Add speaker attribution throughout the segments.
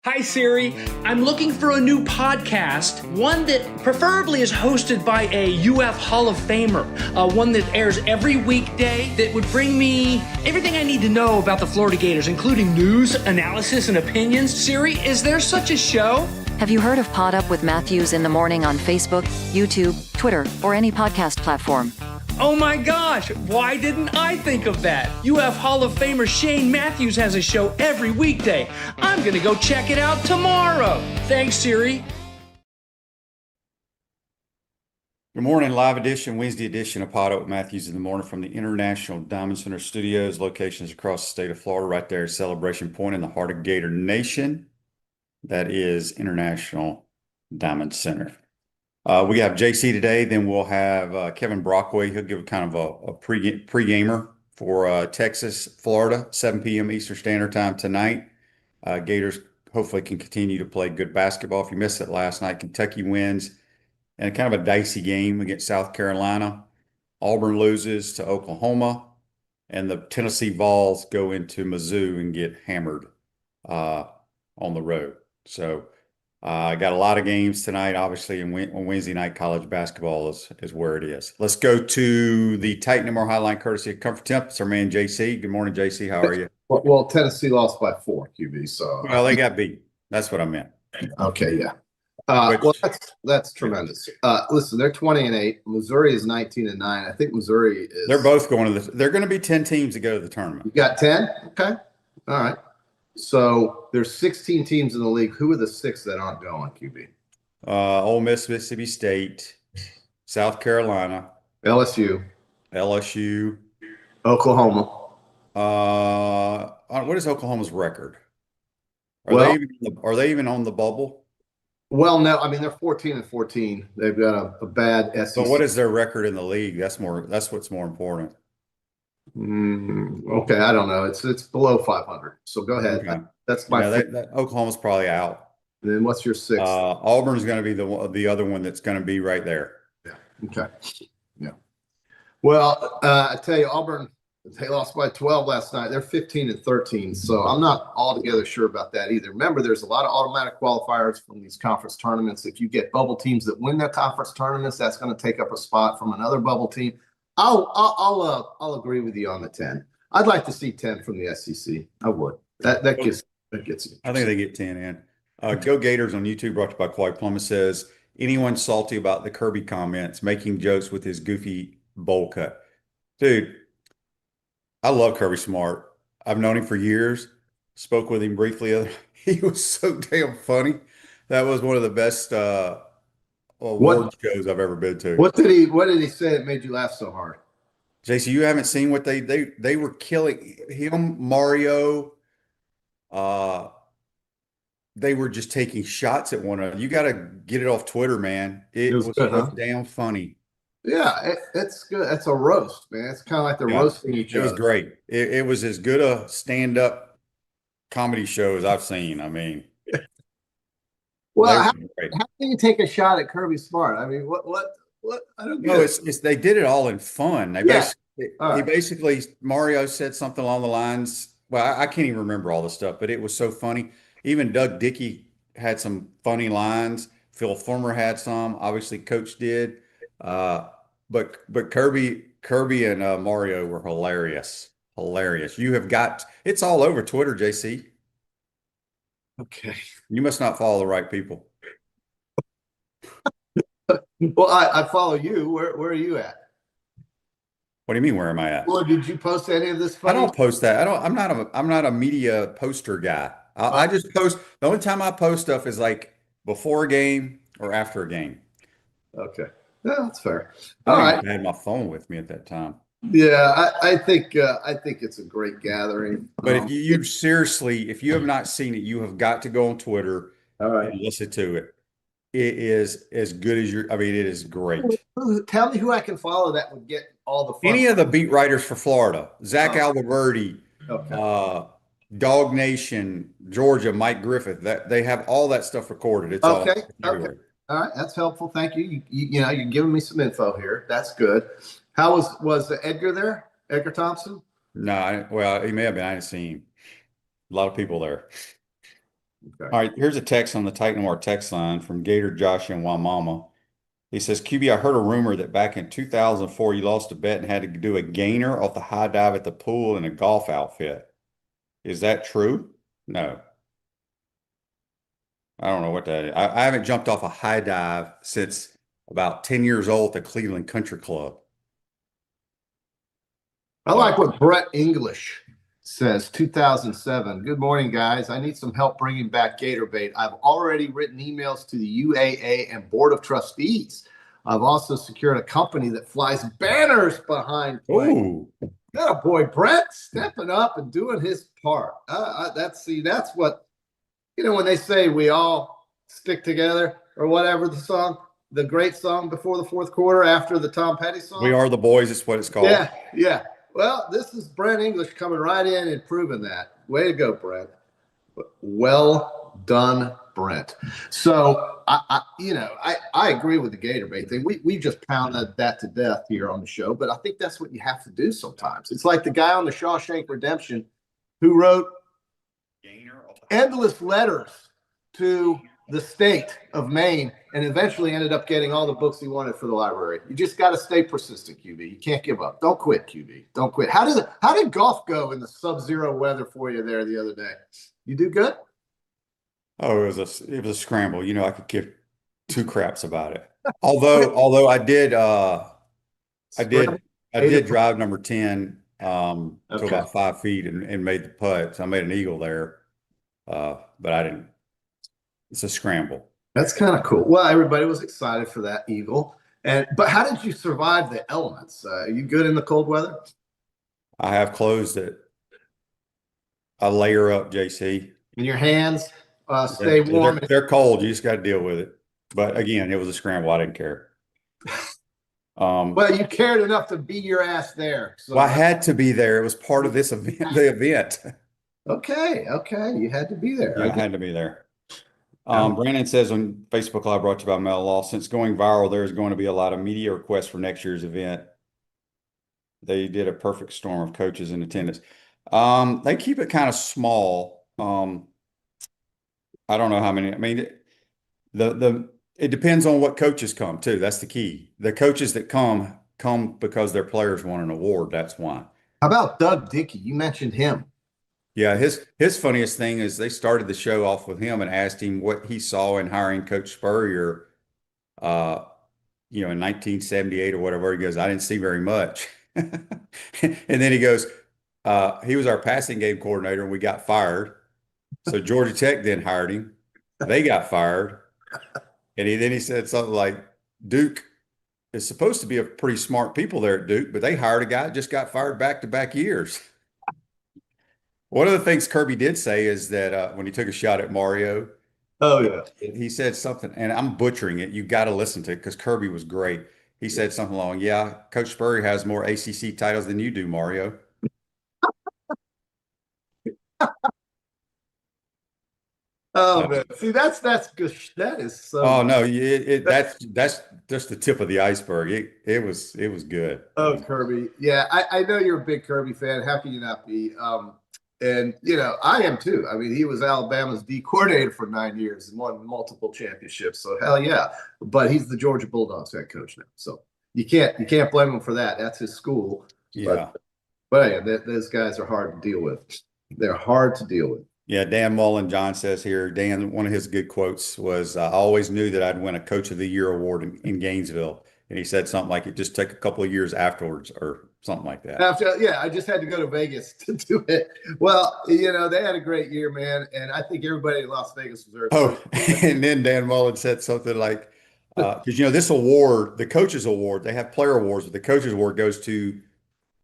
Speaker 1: Hi Siri, I'm looking for a new podcast, one that preferably is hosted by a UF Hall of Famer, one that airs every weekday that would bring me everything I need to know about the Florida Gators, including news, analysis, and opinions. Siri, is there such a show?
Speaker 2: Have you heard of PodUp with Matthews in the morning on Facebook, YouTube, Twitter, or any podcast platform?
Speaker 1: Oh my gosh, why didn't I think of that? UF Hall of Famer Shane Matthews has a show every weekday. I'm gonna go check it out tomorrow. Thanks, Siri.
Speaker 3: Good morning, live edition, Wednesday edition of PodUp with Matthews in the morning from the International Diamond Center Studios, locations across the state of Florida, right there at Celebration Point in the heart of Gator Nation. That is International Diamond Center. We have JC today, then we'll have Kevin Brockway. He'll give kind of a pre-gamer for Texas, Florida, 7 p.m. Eastern Standard Time tonight. Gators hopefully can continue to play good basketball. If you missed it last night, Kentucky wins and kind of a dicey game against South Carolina. Auburn loses to Oklahoma, and the Tennessee Vols go into Mizzou and get hammered on the road. So I got a lot of games tonight, obviously, and on Wednesday night, college basketball is where it is. Let's go to the Titan MR Highline, courtesy of Comfort Temp. It's our man, JC. Good morning, JC. How are you?
Speaker 4: Well, Tennessee lost by 4, QB. So
Speaker 3: they got beat. That's what I meant.
Speaker 4: Okay, yeah. Well, that's tremendous. Listen, they're 20-8. Missouri is 19-9. I think Missouri is.
Speaker 3: They're both going to they're going to be 10 teams to go to the tournament.
Speaker 4: You got 10? Okay. All right. So there's 16 teams in the league. Who are the 6 that aren't going, QB?
Speaker 3: Ole Miss, Mississippi State, South Carolina,
Speaker 4: LSU, Oklahoma.
Speaker 3: What is Oklahoma's record? Are they even on the bubble?
Speaker 4: Well, no. I mean, they're 14-14. They've got a bad SEC.
Speaker 3: So what is their record in the league? That's what's more important.
Speaker 4: Okay, I don't know. It's below 500. So go ahead.
Speaker 3: Okay.
Speaker 4: That's my.
Speaker 3: Oklahoma's probably out.
Speaker 4: And then what's your 6th?
Speaker 3: Auburn's going to be the other one that's going to be right there.
Speaker 4: Yeah. Okay. Yeah. Well, I tell you, Auburn, they lost by 12 last night. They're 15-13. So I'm not altogether sure about that either. Remember, there's a lot of automatic qualifiers from these conference tournaments. If you get bubble teams that win their conference tournaments, that's going to take up a spot from another bubble team. I'll agree with you on the 10. I'd like to see 10 from the SEC. I would. That gets you.
Speaker 3: I think they get 10 in. Go Gators on YouTube, brought to you by Kawhi Plummer, says, anyone salty about the Kirby comments, making jokes with his goofy bowl cut. Dude, I love Kirby Smart. I've known him for years. Spoke with him briefly. He was so damn funny. That was one of the best award shows I've ever been to.
Speaker 4: What did he say that made you laugh so hard?
Speaker 3: JC, you haven't seen what they were killing him, Mario. They were just taking shots at one another. You got to get it off Twitter, man. It was good, so damn funny.
Speaker 4: Yeah, it's good. It's a roast, man. It's kind of like they're roasting each other.
Speaker 3: It was great. It was as good a stand-up comedy show as I've seen. I mean,
Speaker 4: well, how can you take a shot at Kirby Smart? I mean, what? I don't know.
Speaker 3: No, they did it all in fun. Basically, Mario said something along the lines. Well, I can't even remember all the stuff, but it was so funny. Even Doug Dickey had some funny lines. Phil Fulmer had some. Obviously, Coach did. But Kirby and Mario were hilarious. Hilarious. It's all over Twitter, JC.
Speaker 4: Okay.
Speaker 3: You must not follow the right people.
Speaker 4: Well, I follow you. Where are you at?
Speaker 3: What do you mean? Where am I at?
Speaker 4: Well, did you post any of this?
Speaker 3: I don't post that. I'm not a media poster guy. I just post. The only time I post stuff is like before a game or after a game.
Speaker 4: Okay. Yeah, that's fair.
Speaker 3: All right. I had my phone with me at that time.
Speaker 4: Yeah, I think it's a great gathering.
Speaker 3: But if you seriously, if you have not seen it, you have got to go on Twitter and listen to it. It is as good as it is great.
Speaker 4: Tell me who I can follow that would get all the fun.
Speaker 3: Any of the beat writers for Florida, Zach Alberti, Dog Nation, Georgia, Mike Griffith, that they have all that stuff recorded. It's all everywhere.
Speaker 4: All right, that's helpful. Thank you. You're giving me some info here. That's good. How was Edgar there? Edgar Thompson?
Speaker 3: No, he may have been. I didn't see him. A lot of people there.
Speaker 4: Okay.
Speaker 3: All right, here's a text on the Titan War text line from Gator Josh and Wamama. He says, QB, I heard a rumor that back in 2004 you lost a bet and had to do a gainer off the high dive at the pool in a golf outfit. Is that true? No. I don't know what that is. I haven't jumped off a high dive since about 10 years old at the Cleveland Country Club.
Speaker 4: I like what Brett English says, 2007. Good morning, guys. I need some help bringing back Gator bait. I've already written emails to the UAA and Board of Trustees. I've also secured a company that flies banners behind play.
Speaker 3: Ooh.
Speaker 4: Oh boy, Brett stepping up and doing his part. That's what, when they say we all stick together or whatever the great song before the fourth quarter after the Tom Petty song.
Speaker 3: We are the boys. It's what it's called.
Speaker 4: Yeah. Well, this is Brent English coming right in and proving that. Way to go, Brent. Well done, Brent. So I agree with the Gator bait thing. We just pounded that to death here on the show, but I think that's what you have to do sometimes. It's like the guy on the Shawshank Redemption who wrote endless letters to the state of Maine and eventually ended up getting all the books he wanted for the library. You just got to stay persistent, QB. You can't give up. Don't quit, QB. Don't quit. How did golf go in the sub-zero weather for you there the other day? You do good?
Speaker 3: Oh, it was a scramble. I could give two craps about it. Although I did drive number 10 to about 5 feet and made the putt. So I made an eagle there. But I didn't. It's a scramble.
Speaker 4: That's kind of cool. Well, everybody was excited for that eagle. But how did you survive the elements? Are you good in the cold weather?
Speaker 3: I have clothes that I layer up, JC.
Speaker 4: And your hands stay warm.
Speaker 3: They're cold. You just got to deal with it. But again, it was a scramble. I didn't care.
Speaker 4: Well, you cared enough to be your ass there. So
Speaker 3: I had to be there. It was part of this event, the event.
Speaker 4: Okay. You had to be there.
Speaker 3: Yeah, I had to be there. Brandon says on Facebook Live, brought to you by Mel Law, since going viral, there's going to be a lot of media requests for next year's event. They did a perfect storm of coaches in attendance. They keep it kind of small. I don't know how many. I mean, it depends on what coaches come too. That's the key. The coaches that come because their players won an award. That's why.
Speaker 4: How about Doug Dickey? You mentioned him.
Speaker 3: Yeah, his funniest thing is they started the show off with him and asked him what he saw in hiring Coach Spurrier, in 1978 or whatever. He goes, I didn't see very much. And then he goes, he was our passing game coordinator and we got fired. So Georgia Tech then hired him. They got fired. And then he said something like, Duke is supposed to be a pretty smart people there at Duke, but they hired a guy that just got fired back-to-back years. One of the things Kirby did say is that when he took a shot at Mario, he said something, and I'm butchering it. You got to listen to it because Kirby was great. He said something along, yeah, Coach Spurrier has more ACC titles than you do, Mario.
Speaker 4: Oh man, see that's good. That is so.
Speaker 3: Oh no, that's just the tip of the iceberg. It was good.
Speaker 4: Oh, Kirby, yeah, I know you're a big Kirby fan. How can you not be? And I am too. I mean, he was Alabama's D coordinator for 9 years and won multiple championships. So hell yeah. But he's the Georgia Bulldogs head coach now. So you can't blame him for that. That's his school.
Speaker 3: Yeah.
Speaker 4: But yeah, those guys are hard to deal with. They're hard to deal with.
Speaker 3: Yeah, Dan Mullen, John says here, Dan, one of his good quotes was, I always knew that I'd win a Coach of the Year award in Gainesville. And he said something like, it just took a couple of years afterwards or something like that.
Speaker 4: I just had to go to Vegas to do it. Well, they had a great year, man. And I think everybody in Las Vegas was there.
Speaker 3: Oh, and then Dan Mullen said something like, because, this award, the coaches award, they have player awards, but the coaches award goes to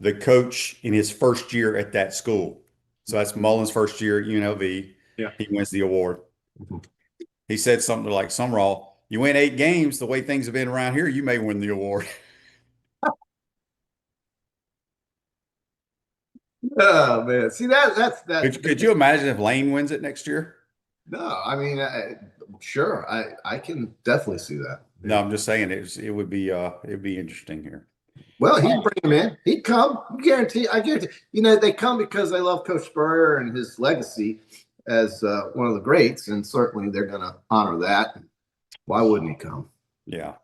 Speaker 3: the coach in his first year at that school. So that's Mullen's first year at UNLV.
Speaker 4: Yeah.
Speaker 3: He wins the award.
Speaker 4: Mm-hmm.
Speaker 3: He said something like, Summerall, you win 8 games, the way things have been around here, you may win the award.
Speaker 4: Oh man, see that's.
Speaker 3: Could you imagine if Lane wins it next year?
Speaker 4: No, I mean, sure, I can definitely see that.
Speaker 3: No, I'm just saying it'd be interesting here.
Speaker 4: Well, he'd bring him in. He'd come. I guarantee. They come because they love Coach Spurrier and his legacy. as one of the greats, and certainly they're going to honor that. Why wouldn't he come?
Speaker 3: Yeah.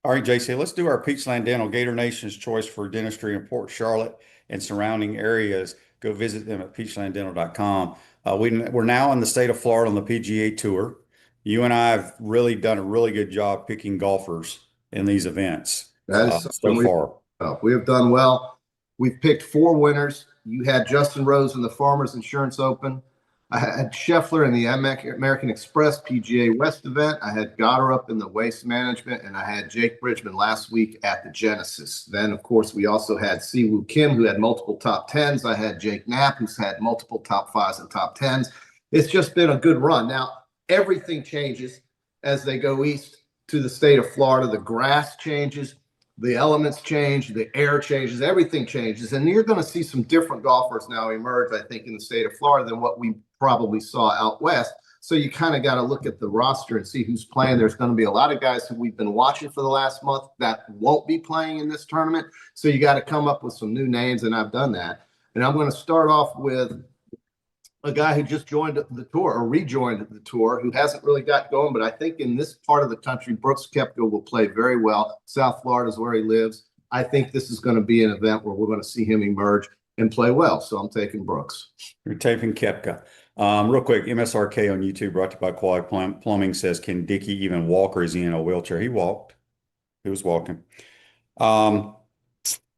Speaker 3: All right, JC, let's do our Peachland Dental, Gator Nation's choice for dentistry in Port Charlotte and surrounding areas. Go visit them at peachlanddental.com. We're now in the state of Florida on the PGA Tour. You and I have really done a really good job picking golfers in these events
Speaker 4: That is
Speaker 3: so far.
Speaker 4: We have done well. We've picked 4 winners. You had Justin Rose in the Farmers Insurance Open. I had Scheffler in the American Express PGA West event. I had Gator up in the Waste Management, and I had Jake Bridgman last week at the Genesis. Then, of course, we also had Siwoo Kim, who had multiple top 10s. I had Jake Knapp, who's had multiple top 5s and top 10s. It's just been a good run. Now, everything changes as they go east to the state of Florida. The grass changes, the elements change, the air changes, everything changes. And you're going to see some different golfers now emerge, I think, in the state of Florida than what we probably saw out west. So you kind of got to look at the roster and see who's playing. There's going to be a lot of guys who we've been watching for the last month that won't be playing in this tournament. So you got to come up with some new names, and I've done that. And I'm going to start off with a guy who just joined the tour or rejoined the tour, who hasn't really got going, but I think in this part of the country, Brooks Koepka will play very well. South Florida is where he lives. I think this is going to be an event where we're going to see him emerge and play well. So I'm taking Brooks.
Speaker 3: You're taking Koepka. Real quick, MSRK on YouTube, brought to you by Quality Plumbing, says, can Dickie even walk, or is he in a wheelchair? He walked. He was walking. All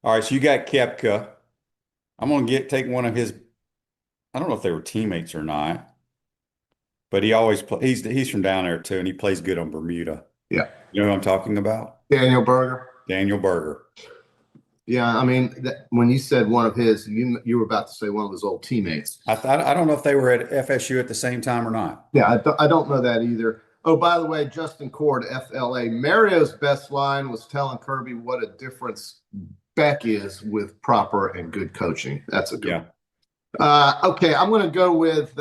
Speaker 3: right, so you got Koepka. I'm going to take one of his, I don't know if they were teammates or not, but he always he's from down there too, and he plays good on Bermuda.
Speaker 4: Yeah.
Speaker 3: You know who I'm talking about?
Speaker 4: Daniel Berger.
Speaker 3: Daniel Berger.
Speaker 4: Yeah, I mean, when you said one of his, you were about to say one of his old teammates.
Speaker 3: I don't know if they were at FSU at the same time or not.
Speaker 4: Yeah, I don't know that either. Oh, by the way, Justin Cord, FLA. Mario's best line was telling Kirby what a difference Beck is with proper and good coaching. That's a good one. Okay, I'm going to go with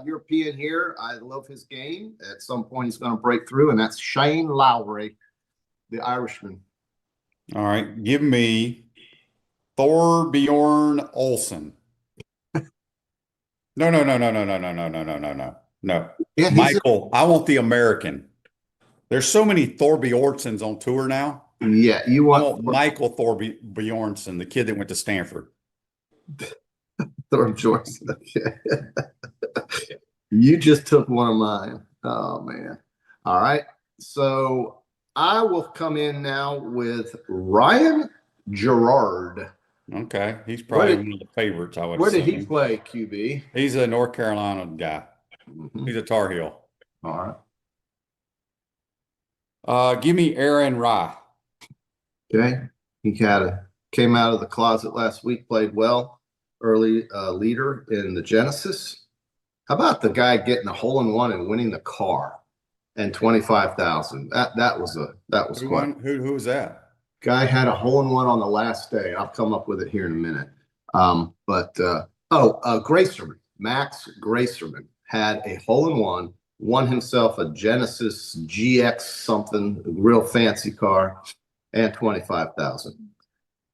Speaker 4: European here. I love his game. At some point, he's going to break through, and that's Shane Lowry, the Irishman.
Speaker 3: All right, give me Thorbjorn Olsen. No.
Speaker 4: Yeah,
Speaker 3: Michael, I want the American. There's so many Thorbjornsons on tour now.
Speaker 4: Yeah,
Speaker 3: I want Michael Thorbjornson, the kid that went to Stanford.
Speaker 4: Thorbjorn. You just took one of mine. Oh, man. All right. So I will come in now with Ryan Gerard.
Speaker 3: Okay. He's probably one of the favorites, I would say.
Speaker 4: Where did he play, QB?
Speaker 3: He's a North Carolina guy.
Speaker 4: Mm-hmm.
Speaker 3: He's a Tar Heel.
Speaker 4: All
Speaker 3: right. Give me Aaron Rye.
Speaker 4: Okay. He came out of the closet last week, played well. Early leader in the Genesis. How about the guy getting a hole-in-one and winning the car and 25,000? That was quite.
Speaker 3: Who was that?
Speaker 4: Guy had a hole-in-one on the last day. I'll come up with it here in a minute. Gracerman, Max Gracerman had a hole-in-one, won himself a Genesis GX something, a real fancy car, and 25,000.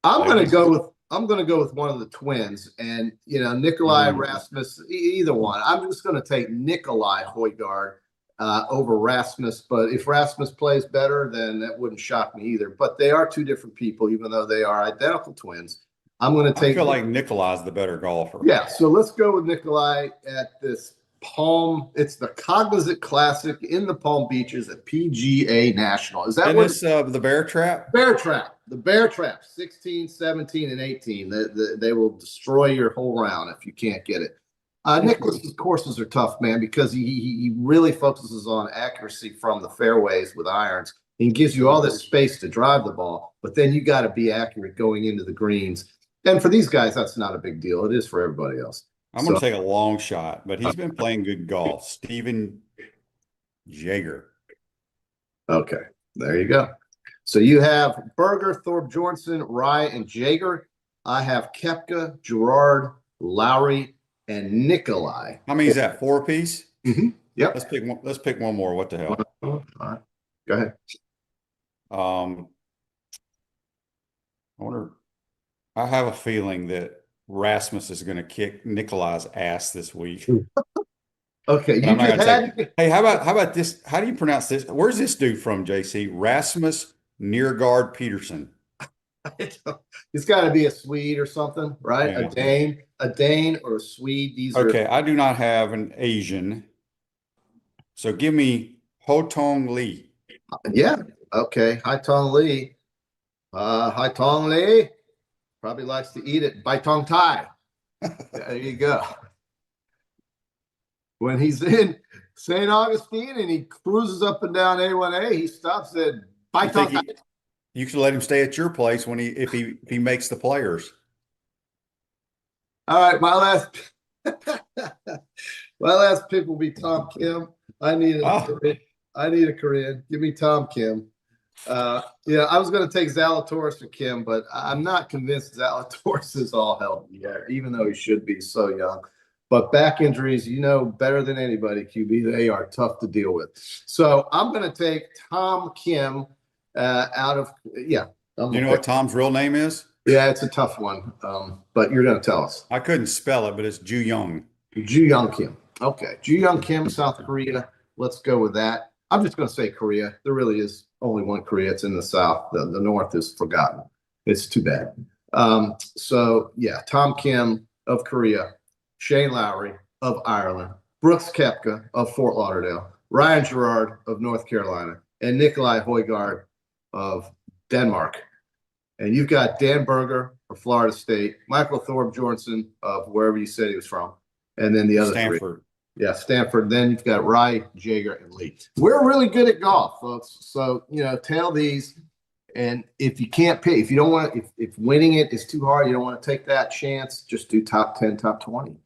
Speaker 4: I'm going to go with one of the twins, and Nikolai Rasmus, either one. I'm just going to take Nikolai Højgaard over Rasmus, but if Rasmus plays better, then that wouldn't shock me either. But they are two different people, even though they are identical twins. I'm going to take.
Speaker 3: I feel like Nikolai's the better golfer.
Speaker 4: Yeah, so let's go with Nikolai at this Palm. It's the Cognizant Classic in the Palm Beaches at PGA National. Is that what?
Speaker 3: The Bear Trap?
Speaker 4: Bear Trap. The Bear Trap. 16, 17, and 18. They will destroy your whole round if you can't get it. Nicholas's courses are tough, man, because he really focuses on accuracy from the fairways with irons. He gives you all this space to drive the ball, but then you got to be accurate going into the greens. And for these guys, that's not a big deal. It is for everybody else.
Speaker 3: I'm going to take a long shot, but he's been playing good golf. Steven Jaeger.
Speaker 4: Okay, there you go. So you have Berger, Thorbjornsen, Rye, and Jaeger. I have Koepka, Gerard, Lowry, and Nikolai.
Speaker 3: How many is that? 4 apiece?
Speaker 4: Mm-hmm. Yep.
Speaker 3: Let's pick one more. What the hell?
Speaker 4: All right. Go ahead.
Speaker 3: I wonder. I have a feeling that Rasmus is going to kick Nikolai's ass this week.
Speaker 4: Okay, you
Speaker 3: I'm not
Speaker 4: just
Speaker 3: gonna
Speaker 4: had
Speaker 3: take. Hey, how about this? How do you pronounce this? Where's this dude from, JC? Rasmus Niergaard Peterson.
Speaker 4: It's got to be a Swede or something, right?
Speaker 3: Yeah.
Speaker 4: A Dane or a Swede. These
Speaker 3: Okay,
Speaker 4: are
Speaker 3: I do not have an Asian. So give me Ho Tong Lee.
Speaker 4: yeah. Okay, Hai Tong Lee. Hai Tong Lee probably likes to eat it. Bai Tong Tai. There you go. When he's in St. Augustine and he cruises up and down A1A, he stops at Bai
Speaker 3: You
Speaker 4: Tong
Speaker 3: think
Speaker 4: Tai.
Speaker 3: you should let him stay at your place when if he makes the players?
Speaker 4: All right, my last my last pick will be Tom Kim. I need a
Speaker 3: Oh.
Speaker 4: I need a Korean. Give me Tom Kim. Yeah, I was going to take Zalatoris or Kim, but I'm not convinced Zalatoris is all healthy yet, even though he should be so young. But back injuries, you know better than anybody, QB, they are tough to deal with. So I'm going to take Tom Kim out of, yeah.
Speaker 3: You know what Tom's real name is?
Speaker 4: Yeah, it's a tough one, but you're going to tell us.
Speaker 3: I couldn't spell it, but it's Ju Young.
Speaker 4: Ju Young Kim. Okay. Ju Young Kim, South Korea. Let's go with that. I'm just going to say Korea. There really is only one Korea. It's in the South. The North is forgotten. It's too bad. So, yeah, Tom Kim of Korea, Shane Lowry of Ireland, Brooks Koepka of Fort Lauderdale, Ryan Gerard of North Carolina, and Nikolai Højgaard of Denmark. And you've got Dan Berger of Florida State, Michael Thorpe Jorgensen of wherever you said he was from, and then the other
Speaker 3: Stanford.
Speaker 4: three. Yeah, Stanford. Then you've got Rye, Jager, and Lee. We're really good at golf, folks. So, tail these. And if you can't pick, if you don't want, if winning it is too hard, you don't want to take that chance, just do top 10, top 20.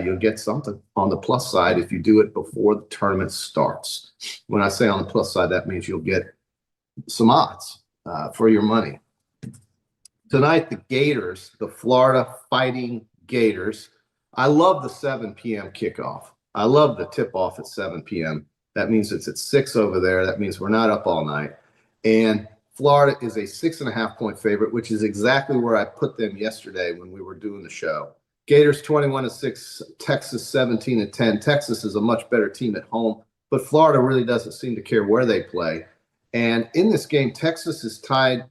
Speaker 4: You'll get something on the plus side if you do it before the tournament starts. When I say on the plus side, that means you'll get some odds for your money. Tonight, the Gators, the Florida Fighting Gators. I love the 7 p.m. kickoff. I love the tip-off at 7 p.m. That means it's at 6 over there. That means we're not up all night. And Florida is a 6.5-point favorite, which is exactly where I put them yesterday when we were doing the show. Gators 21-6, Texas 17-10. Texas is a much better team at home, but Florida really doesn't seem to care where they play. And in this game, Texas is tied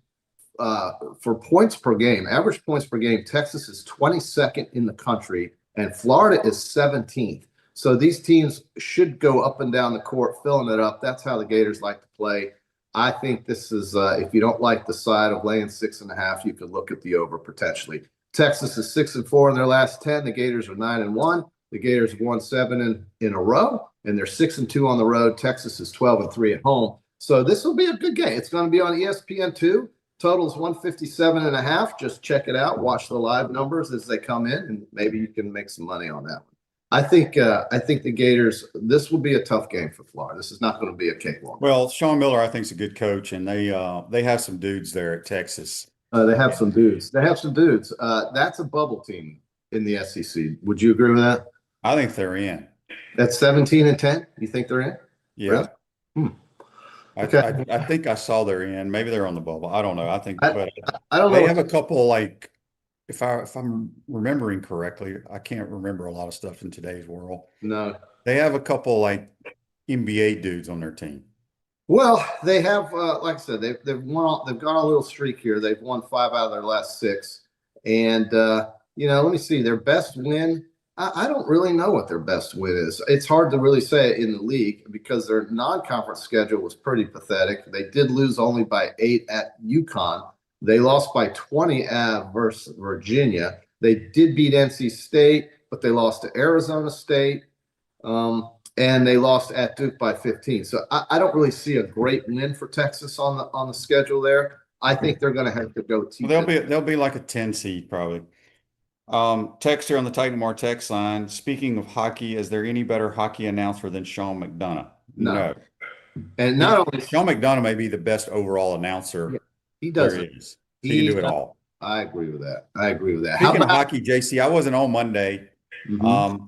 Speaker 4: for points per game, average points per game. Texas is 22nd in the country, and Florida is 17th. So these teams should go up and down the court, filling it up. That's how the Gators like to play. I think this is, if you don't like the side of laying 6.5, you could look at the over potentially. Texas is 6-4 in their last 10. The Gators are 9-1. The Gators have won 7 in a row, and they're 6-2 on the road. Texas is 12-3 at home. So this will be a good game. It's going to be on ESPN2. Total's 157.5. Just check it out. Watch the live numbers as they come in, and maybe you can make some money on that one. I think the Gators, this will be a tough game for Florida. This is not going to be a cakewalk.
Speaker 3: Well, Sean Miller, I think, is a good coach, and they have some dudes there at Texas.
Speaker 4: They have some dudes. That's a bubble team in the SEC. Would you agree with that?
Speaker 3: I think they're in.
Speaker 4: That's 17-10. You think they're in?
Speaker 3: Yeah.
Speaker 4: Really?
Speaker 3: Okay. I think I saw they're in. Maybe they're on the bubble. I don't know. I think, but
Speaker 4: I don't know.
Speaker 3: They have a couple, like, if I'm remembering correctly, I can't remember a lot of stuff in today's world.
Speaker 4: No.
Speaker 3: They have a couple, like, NBA dudes on their team.
Speaker 4: Well, they have, like I said, they've won. They've gone on a little streak here. They've won 5 out of their last 6, and let me see. Their best win. I don't really know what their best win is. It's hard to really say it in the league because their non-conference schedule was pretty pathetic. They did lose only by 8 at UConn. They lost by 20 versus Virginia. They did beat NC State, but they lost to Arizona State. And they lost at Duke by 15. So I don't really see a great win for Texas on the schedule there. I think they're going to have to go.
Speaker 3: They'll be like a 10 seed probably. Text here on the Titan More text line. Speaking of hockey, is there any better hockey announcer than Sean McDonough? No.
Speaker 4: And not only
Speaker 3: Sean McDonough may be the best overall announcer.
Speaker 4: He does
Speaker 3: it. He can do it all.
Speaker 4: I agree with that.
Speaker 3: Speaking of hockey, JC, I wasn't on Monday.
Speaker 4: Mm-hmm.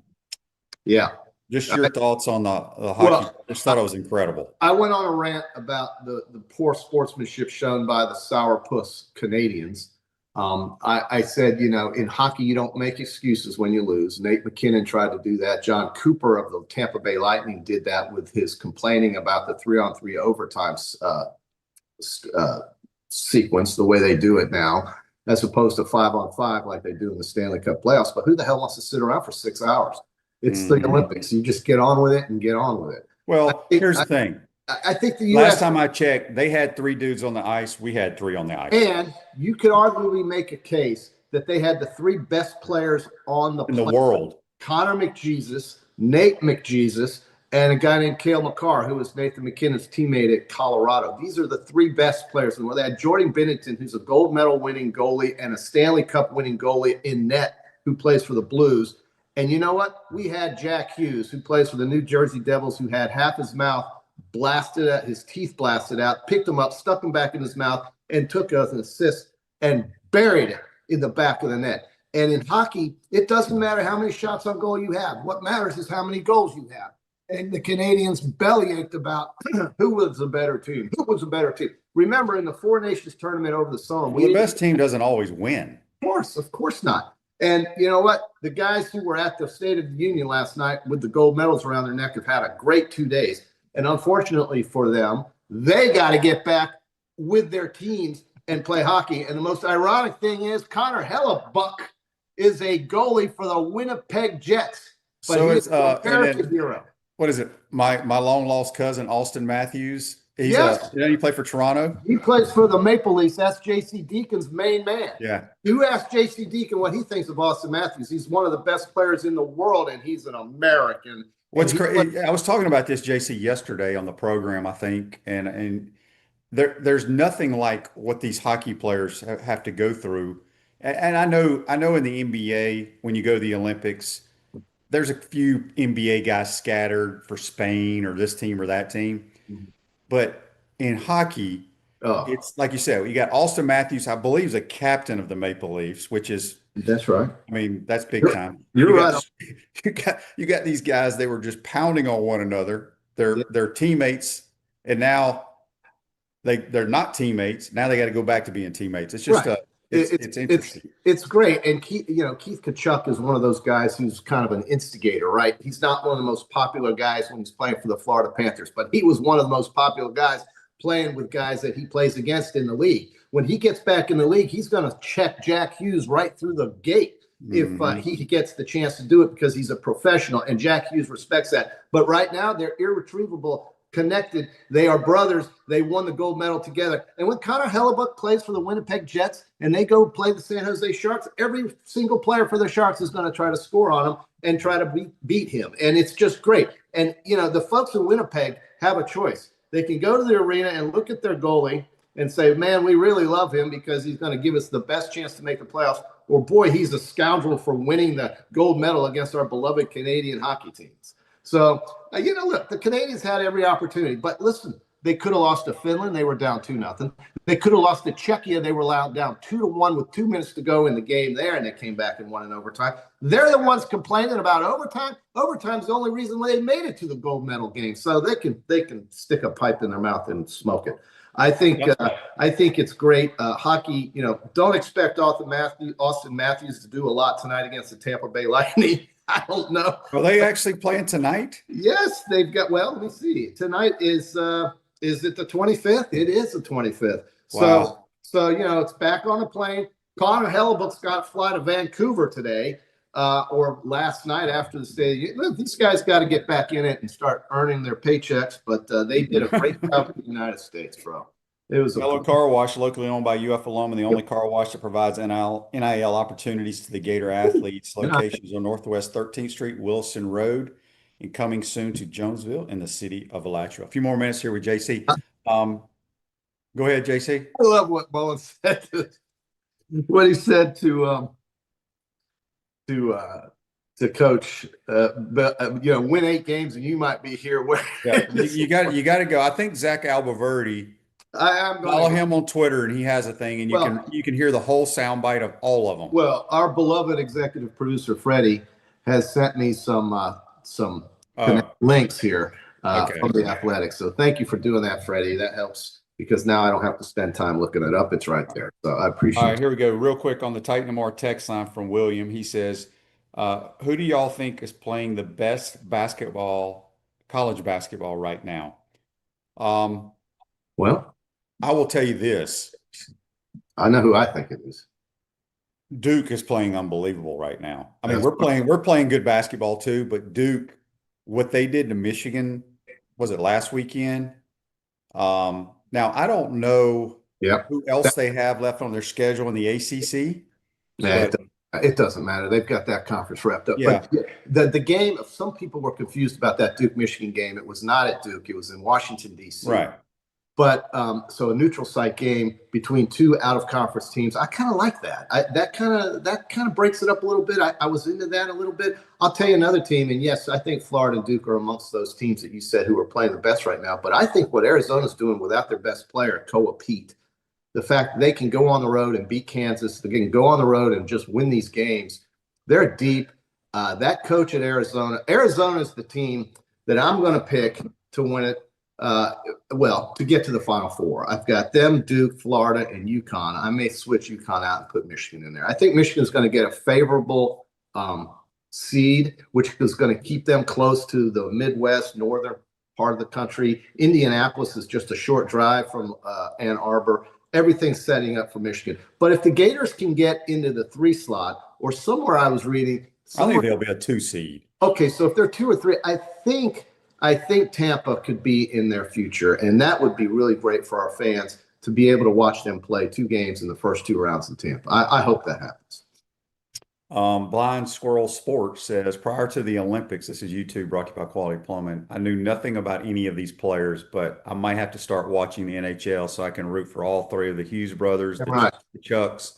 Speaker 4: Yeah.
Speaker 3: Just your thoughts on the hockey. Well, I just thought it was incredible.
Speaker 4: I went on a rant about the poor sportsmanship shown by the sourpuss Canadians. I said, in hockey, you don't make excuses when you lose. Nate McKinnon tried to do that. John Cooper of the Tampa Bay Lightning did that with his complaining about the 3-on-3 overtime sequence, the way they do it now, as opposed to 5-on-5 like they do in the Stanley Cup playoffs. But who the hell wants to sit around for 6 hours? It's the Olympics. You just get on with it and get on with it.
Speaker 3: Well, here's the thing.
Speaker 4: I think the U.S.
Speaker 3: Last time I checked, they had 3 dudes on the ice. We had 3 on the ice.
Speaker 4: And you could arguably make a case that they had the 3 best players on the
Speaker 3: world. Connor
Speaker 4: McJesus, Nate McJesus, and a guy named Cale Makar, who was Nathan McKinnon's teammate at Colorado. These are the 3 best players in the world. They had Jordan Binnington, who's a gold medal winning goalie and a Stanley Cup winning goalie in net, who plays for the Blues. And you know what? We had Jack Hughes, who plays for the New Jersey Devils, who had half his mouth blasted out, his teeth blasted out, picked him up, stuck him back in his mouth, and took us an assist and buried it in the back of the net. And in hockey, it doesn't matter how many shots on goal you have. What matters is how many goals you have. And the Canadians bellyached about who was the better team. Who was the better team? Remember, in the Four Nations tournament over the summer,
Speaker 3: the best team doesn't always win.
Speaker 4: Of course not. And you know what? The guys who were at the State of the Union last night with the gold medals around their neck have had a great 2 days. And unfortunately for them, they got to get back with their teams and play hockey. And the most ironic thing is Connor Hellebuck is a goalie for the Winnipeg Jets. But
Speaker 3: So
Speaker 4: he's
Speaker 3: it's
Speaker 4: an American hero.
Speaker 3: what is it? My long lost cousin Austin Matthews. He's
Speaker 4: Yes.
Speaker 3: he played for Toronto.
Speaker 4: He plays for the Maple Leafs. That's J.C. Deacon's main man.
Speaker 3: Yeah.
Speaker 4: You ask J.C. Deacon what he thinks of Austin Matthews. He's one of the best players in the world, and he's an American.
Speaker 3: What's crazy? I was talking about this, JC, yesterday on the program, I think, and there's nothing like what these hockey players have to go through. And I know in the NBA, when you go to the Olympics, there's a few NBA guys scattered for Spain or this team or that team. But in hockey, it's like you said, you got Austin Matthews, I believe, is a captain of the Maple Leafs, which is
Speaker 4: That's right.
Speaker 3: I mean, that's big time.
Speaker 4: You're right.
Speaker 3: You got these guys, they were just pounding on one another. They're teammates, and now they're not teammates. Now they got to go back to being teammates. It's just
Speaker 4: Right.
Speaker 3: it's interesting.
Speaker 4: It's great. And Keith Tkachuk is one of those guys who's kind of an instigator, right? He's not one of the most popular guys when he's playing for the Florida Panthers, but he was one of the most popular guys playing with guys that he plays against in the league. When he gets back in the league, he's going to check Jack Hughes right through the gate if he gets the chance to do it, because he's a professional, and Jack Hughes respects that. But right now, they're irretrievable, connected. They are brothers. They won the gold medal together. And when Connor Hellebuck plays for the Winnipeg Jets and they go play the San Jose Sharks, every single player for the Sharks is going to try to score on him and try to beat him. And it's just great. And, the folks in Winnipeg have a choice. They can go to the arena and look at their goalie and say, man, we really love him because he's going to give us the best chance to make the playoffs. Or, boy, he's a scoundrel for winning the gold medal against our beloved Canadian hockey teams. So, look, the Canadians had every opportunity. But listen, they could have lost to Finland. They were down 2-0. They could have lost to Czechia. They were down 2-1 with 2 minutes to go in the game there, and they came back and won in overtime. They're the ones complaining about overtime. Overtime's the only reason they made it to the gold medal game. So they can stick a pipe in their mouth and smoke it. I think it's great. Hockey, don't expect Austin Matthews to do a lot tonight against the Tampa Bay Lightning. I don't know.
Speaker 3: Are they actually playing tonight?
Speaker 4: Yes, they've got. Well, let me see. Tonight is it the 25th? It is the 25th.
Speaker 3: Wow.
Speaker 4: So it's back on the plane. Connor Hellebuck's got to fly to Vancouver today, or last night after the stadium. These guys got to get back in it and start earning their paychecks. But they did a great job in the United States, bro. It was
Speaker 3: Fellow Car Wash, locally owned by UF alum, and the only car wash that provides NIL opportunities to the Gator athletes. Locations on Northwest 13th Street, Wilson Road, and coming soon to Jonesville in the city of Alachua. A few more minutes here with JC. Go ahead, JC.
Speaker 4: I love what Bowen said. What he said to coach, win 8 games and you might be here. Where
Speaker 3: you got to go. I think Zach Albaverdi.
Speaker 4: I'm going
Speaker 3: Follow him on Twitter, and he has a thing, and you can hear the whole soundbite of all of them.
Speaker 4: Well, our beloved executive producer Freddie has sent me some links here from the Athletics. So thank you for doing that, Freddie. That helps because now I don't have to spend time looking it up. It's right there. So I appreciate
Speaker 3: All right, here we go. Real quick on the Titan MR text line from William. He says, who do y'all think is playing the best basketball, college basketball right now?
Speaker 4: Well,
Speaker 3: I will tell you this.
Speaker 4: I know who I think it is.
Speaker 3: Duke is playing unbelievable right now. I mean,
Speaker 4: That's
Speaker 3: we're playing good basketball too, but Duke, what they did to Michigan, was it last weekend? Now I don't know
Speaker 4: Yep.
Speaker 3: who else they have left on their schedule in the ACC.
Speaker 4: Yeah,
Speaker 3: But
Speaker 4: it doesn't matter. They've got that conference wrapped up.
Speaker 3: Yeah.
Speaker 4: But the game, some people were confused about that Duke-Michigan game. It was not at Duke. It was in Washington, D.C.
Speaker 3: right.
Speaker 4: But so a neutral site game between two out-of-conference teams, I kind of like that. That kind of breaks it up a little bit. I was into that a little bit. I'll tell you another team, and yes, I think Florida and Duke are amongst those teams that you said who are playing the best right now. But I think what Arizona's doing without their best player, Koa Pete, the fact that they can go on the road and beat Kansas, they can go on the road and just win these games. They're deep. That coach at Arizona is the team that I'm going to pick to win it. To get to the Final Four. I've got them, Duke, Florida, and UConn. I may switch UConn out and put Michigan in there. I think Michigan is going to get a favorable seed, which is going to keep them close to the Midwest, northern part of the country. Indianapolis is just a short drive from Ann Arbor. Everything's setting up for Michigan. But if the Gators can get into the 3 slot, or somewhere I was reading,
Speaker 3: I think they'll be a 2 seed.
Speaker 4: Okay, so if they're 2 or 3, I think Tampa could be in their future, and that would be really great for our fans to be able to watch them play 2 games in the first 2 rounds in Tampa. I hope that happens.
Speaker 3: Blind Squirrel Sports says, prior to the Olympics, this is YouTube brought to you by Quality Plumbing, I knew nothing about any of these players, but I might have to start watching the NHL so I can root for all 3 of the Hughes brothers, the Chucks,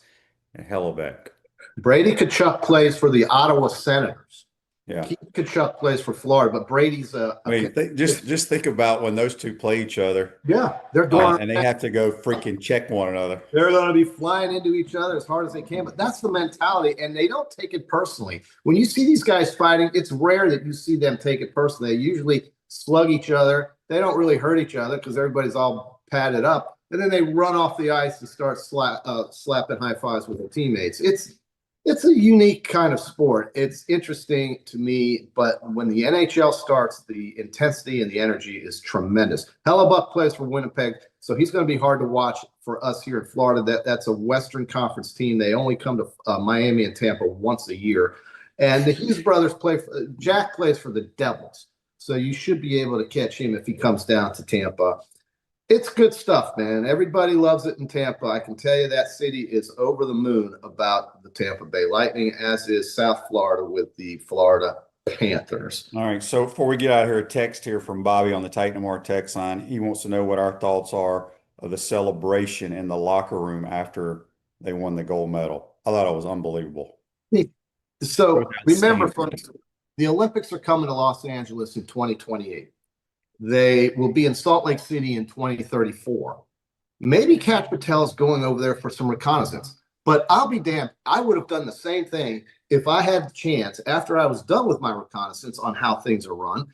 Speaker 3: and Hellebeck.
Speaker 4: Brady Tkachuk plays for the Ottawa Senators.
Speaker 3: Yeah.
Speaker 4: Keith Tkachuk plays for Florida, but Brady's
Speaker 3: just think about when those 2 play each other.
Speaker 4: Yeah, they're going
Speaker 3: and they have to go freaking check one another.
Speaker 4: They're going to be flying into each other as hard as they can, but that's the mentality, and they don't take it personally. When you see these guys fighting, it's rare that you see them take it personally. They usually slug each other. They don't really hurt each other because everybody's all padded up, and then they run off the ice and start slapping high fives with their teammates. It's a unique kind of sport. It's interesting to me, but when the NHL starts, the intensity and the energy is tremendous. Hellebuck plays for Winnipeg, so he's going to be hard to watch for us here in Florida. That's a Western Conference team. They only come to Miami and Tampa once a year. And the Hughes brothers Jack plays for the Devils, so you should be able to catch him if he comes down to Tampa. It's good stuff, man. Everybody loves it in Tampa. I can tell you that city is over the moon about the Tampa Bay Lightning, as is South Florida with the Florida Panthers.
Speaker 3: All right. So before we get out of here, a text here from Bobby on the Titan MR text line. He wants to know what our thoughts are of the celebration in the locker room after they won the gold medal. I thought it was unbelievable.
Speaker 4: So remember, folks, the Olympics are coming to Los Angeles in 2028. They will be in Salt Lake City in 2034. Maybe Kat Patel's going over there for some reconnaissance, but I'll be damned. I would have done the same thing if I had the chance after I was done with my reconnaissance on how things are run.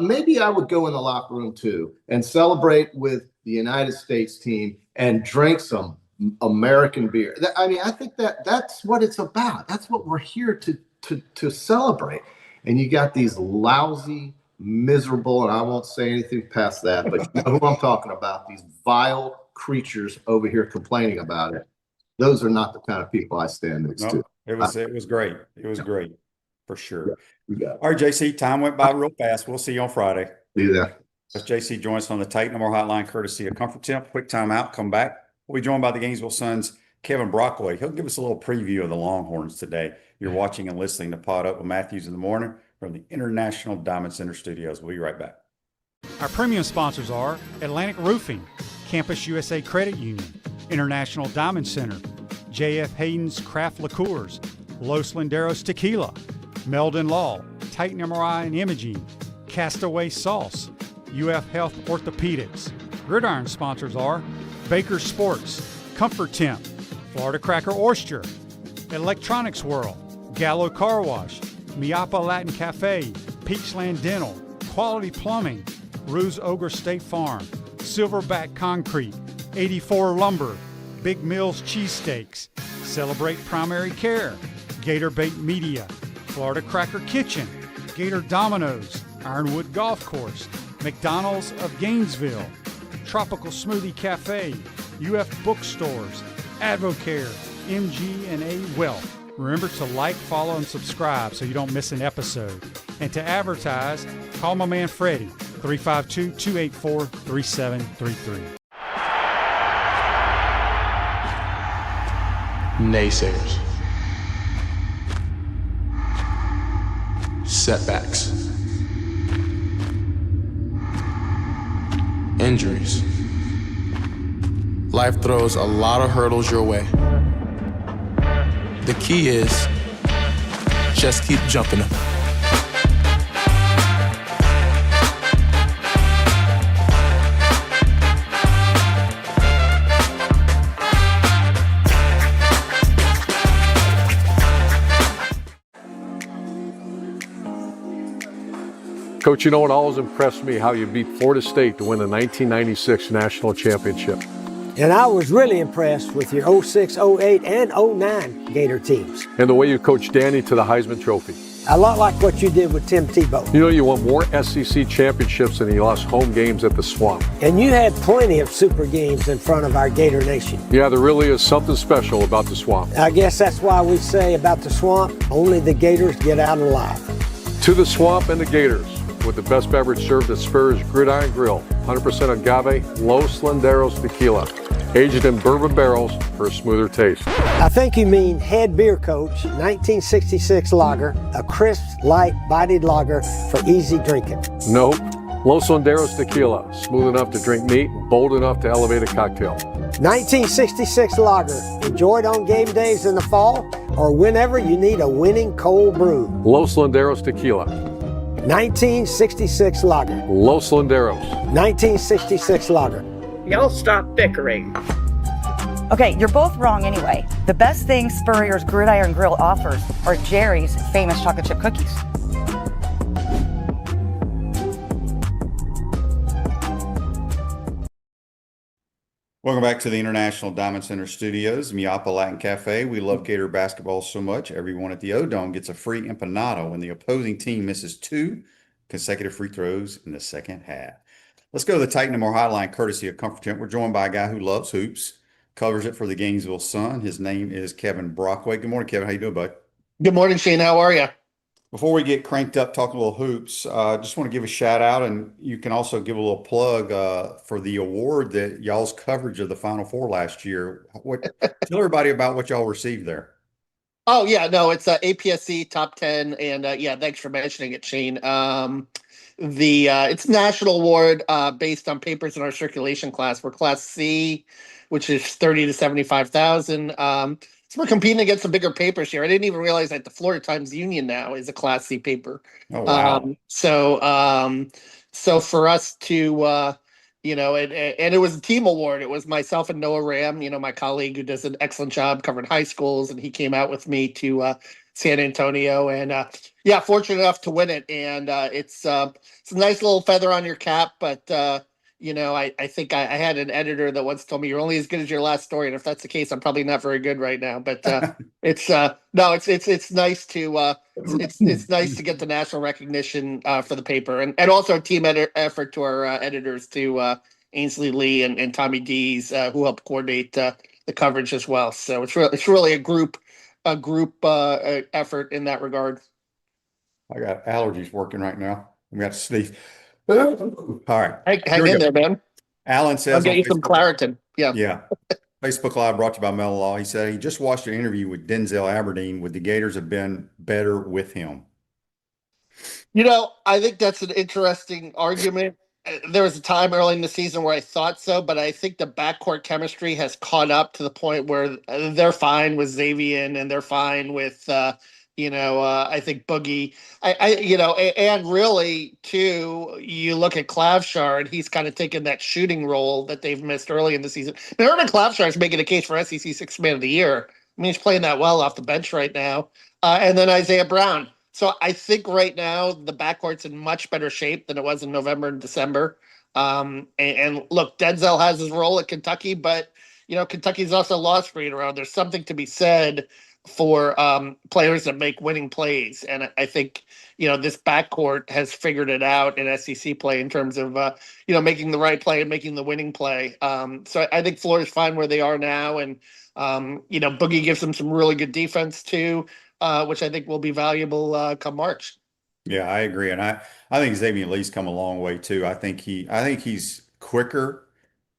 Speaker 4: Maybe I would go in the locker room too and celebrate with the United States team and drink some American beer. I mean, I think that's what it's about. That's what we're here to celebrate. And you got these lousy, miserable, and I won't say anything past that, but you know who I'm talking about, these vile creatures over here complaining about it. Those are not the kind of people I stand next to.
Speaker 3: It was great. It was great for sure.
Speaker 4: Yeah.
Speaker 3: All right, JC, time went by real fast. We'll see you on Friday.
Speaker 4: Do that.
Speaker 3: As JC joins us on the Titan MR hotline, courtesy of Comfort Temp. Quick timeout, come back. We'll be joined by the Gainesville Sun's Kevin Brockway. He'll give us a little preview of the Longhorns today. You're watching and listening to PodUp with Matthews in the morning from the International Diamond Center Studios. We'll be right back.
Speaker 5: Our premium sponsors are Atlantic Roofing, Campus USA Credit Union, International Diamond Center, J.F. Hayden's Craft Liqueurs, Los Linderos Tequila, Meldon Law, Titan MRI and Imaging, Castaway Sauce, UF Health Orthopedics. Gridiron sponsors are Baker Sports, Comfort Temp, Florida Cracker Oyster, Electronics World, Gallo Car Wash, Miapa Latin Cafe, Peachland Dental, Quality Plumbing, Ruse Ogre State Farm, Silverback Concrete, 84 Lumber, Big Mills Cheesesteaks, Celebrate Primary Care, Gator Bait Media, Florida Cracker Kitchen, Gator Dominoes, Ironwood Golf Course, McDonald's of Gainesville, Tropical Smoothie Cafe, UF Bookstores, Advocare, MG&A Wealth. Remember to like, follow, and subscribe so you don't miss an episode. And to advertise, call my man Freddie, 352-284-3733.
Speaker 6: Naysayers. Setbacks. Injuries. Life throws a lot of hurdles your way. The key is just keep jumping them.
Speaker 7: Coach, you know, it always impressed me how you beat Florida State to win the 1996 National Championship.
Speaker 8: And I was really impressed with your 06, 08, and 09 Gator teams.
Speaker 7: And the way you coached Danny to the Heisman Trophy.
Speaker 8: A lot like what you did with Tim Tebow.
Speaker 7: You know, you won more SEC championships than you lost home games at the Swamp.
Speaker 8: And you had plenty of super games in front of our Gator Nation.
Speaker 7: Yeah, there really is something special about the Swamp.
Speaker 8: I guess that's why we say about the Swamp, only the Gators get out alive.
Speaker 7: To the Swamp and the Gators, with the best beverage served at Spur's Gridiron Grill, 100% agave, Los Landeros tequila, aged in bourbon barrels for a smoother taste.
Speaker 8: I think you mean Head Beer Coach 1966 lager, a crisp, light, bodied lager for easy drinking.
Speaker 7: Nope. Los Landeros tequila, smooth enough to drink neat, bold enough to elevate a cocktail.
Speaker 8: 1966 lager, enjoyed on game days in the fall or whenever you need a winning cold brew.
Speaker 7: Los Landeros tequila.
Speaker 8: 1966 lager.
Speaker 7: Los Landeros.
Speaker 8: 1966 lager.
Speaker 9: Y'all stop bickering.
Speaker 10: Okay, you're both wrong anyway. The best thing Spurrier's Gridiron Grill offers are Jerry's famous chocolate chip cookies.
Speaker 3: Welcome back to the International Diamond Center Studios, Miapa Latin Cafe. We love Gator basketball so much. Everyone at the O-Dome gets a free empanada when the opposing team misses 2 consecutive free throws in the second half. Let's go to the Titan and More Hotline, courtesy of Comfort Tent. We're joined by a guy who loves hoops, covers it for the Gainesville Sun. His name is Kevin Brockway. Good morning, Kevin. How you doing, bud?
Speaker 9: Good morning, Shane. How are you?
Speaker 3: Before we get cranked up talking a little hoops, just want to give a shout out, and you can also give a little plug for the award that y'all's coverage of the Final Four last year. Tell everybody about what y'all received there.
Speaker 9: Oh, yeah. No, it's APSC Top 10. And yeah, thanks for mentioning it, Shane. It's a national award based on papers in our circulation class. We're Class C, which is 30 to 75,000. So we're competing against some bigger papers here. I didn't even realize that the Florida Times Union now is a Class C paper.
Speaker 3: Oh, wow.
Speaker 9: So for us to, and it was a team award. It was myself and Noah Ram, my colleague who does an excellent job covering high schools, and he came out with me to San Antonio, and fortunate enough to win it. And it's a nice little feather on your cap, but I think I had an editor that once told me you're only as good as your last story, and if that's the case, I'm probably not very good right now. But it's nice to it's nice to get the national recognition for the paper, and also a team effort to our editors, to Ainsley Lee and Tommy Dees, who helped coordinate the coverage as well. So it's really a group effort in that regard.
Speaker 3: I got allergies working right now. We got to sneeze. All right.
Speaker 9: Hang in there, man.
Speaker 3: Alan says,
Speaker 9: I'll get you some Claritin. Yeah.
Speaker 3: Facebook Live brought to you by Mellow Law. He said he just watched an interview with Denzel Aberdeen. Would the Gators have been better with him?
Speaker 9: I think that's an interesting argument. There was a time early in the season where I thought so, but I think the backcourt chemistry has caught up to the point where they're fine with Xavier, and they're fine with I think Boogie, and really too, you look at Clavshard, he's kind of taken that shooting role that they've missed early in the season. I mean, Urban Clavshard is making a case for SEC Sixth Man of the Year. I mean, he's playing that well off the bench right now. And then Isaiah Brown. So I think right now the backcourt's in much better shape than it was in November and December. And look, Denzel has his role at Kentucky, but Kentucky's also lost for around. There's something to be said for players that make winning plays, and I think this backcourt has figured it out in SEC play in terms of making the right play and making the winning play. So I think Florida's fine where they are now, and Boogie gives them some really good defense too, which I think will be valuable come March.
Speaker 3: Yeah, I agree, and I think Xavier Lee's come a long way too. I think he's quicker,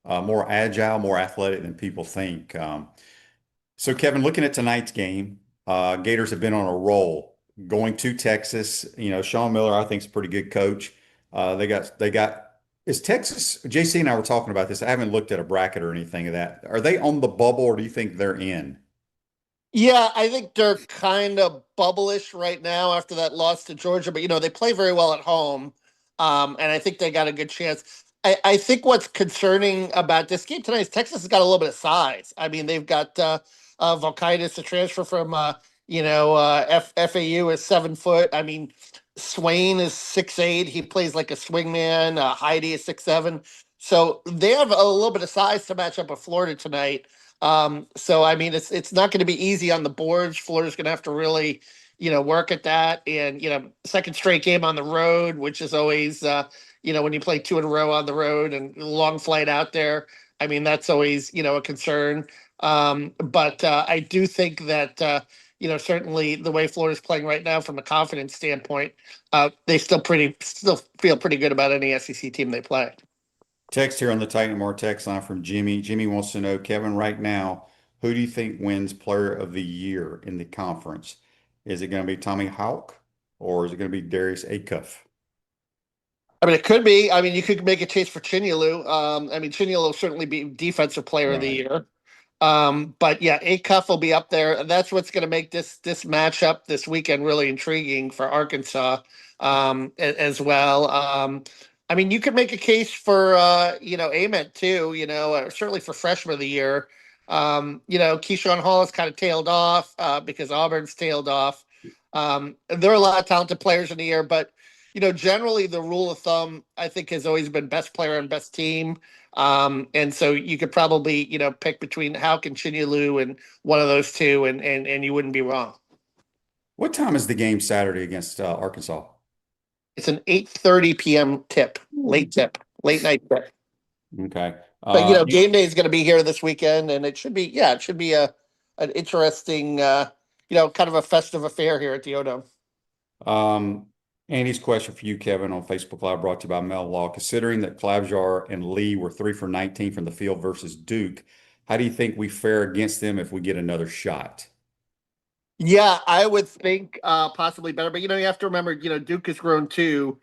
Speaker 3: more agile, more athletic than people think. So, Kevin, looking at tonight's game, Gators have been on a roll going to Texas. Sean Miller, I think, is a pretty good coach. They got. Is Texas? JC and I were talking about this. I haven't looked at a bracket or anything of that. Are they on the bubble, or do you think they're in?
Speaker 9: Yeah, I think they're kind of bubblish right now after that loss to Georgia, but they play very well at home, and I think they got a good chance. I think what's concerning about this game tonight is Texas has got a little bit of size. I mean, they've got Volkaitis, a transfer from FAU, is 7 foot. I mean, Swain is 6'8". He plays like a swingman. Heidi is 6'7". So they have a little bit of size to match up with Florida tonight. So I mean, it's not going to be easy on the boards. Florida's going to have to really, work at that. And second straight game on the road, which is always, when you play 2 in a row on the road and long flight out there. I mean, that's always, a concern. But I do think that certainly the way Florida's playing right now, from a confidence standpoint, they still feel pretty good about any SEC team they play.
Speaker 3: Text here on the Titan Mar text line from Jimmy. Jimmy wants to know, Kevin, right now, who do you think wins Player of the Year in the conference? Is it going to be Tommy Hawk, or is it going to be Darius Acuff?
Speaker 9: I mean, it could be. I mean, you could make a case for Chinyelu. I mean, Chinyelu will certainly be Defensive Player of the Year. But yeah, Acuff will be up there. That's what's going to make this matchup this weekend really intriguing for Arkansas as well. I mean, you could make a case for, Ament too, certainly for Freshman of the Year. Keyshawn Hall has kind of tailed off because Auburn's tailed off. There are a lot of talented players in the year, but, generally the rule of thumb, I think, has always been best player and best team. And so you could probably, pick between Houck and Chinyelu and one of those two, and you wouldn't be wrong.
Speaker 3: What time is the game Saturday against Arkansas?
Speaker 9: It's an 8:30 p.m. tip, late night tip.
Speaker 3: Okay.
Speaker 9: But game day is going to be here this weekend, and it should be an interesting, kind of a festive affair here at the O-Dome.
Speaker 3: Andy's question for you, Kevin, on Facebook Live, brought to you by Mel Law. Considering that Clabjar and Lee were 3 for 19 from the field versus Duke, how do you think we fare against them if we get another shot?
Speaker 9: Yeah, I would think possibly better, but you have to remember, Duke has grown too.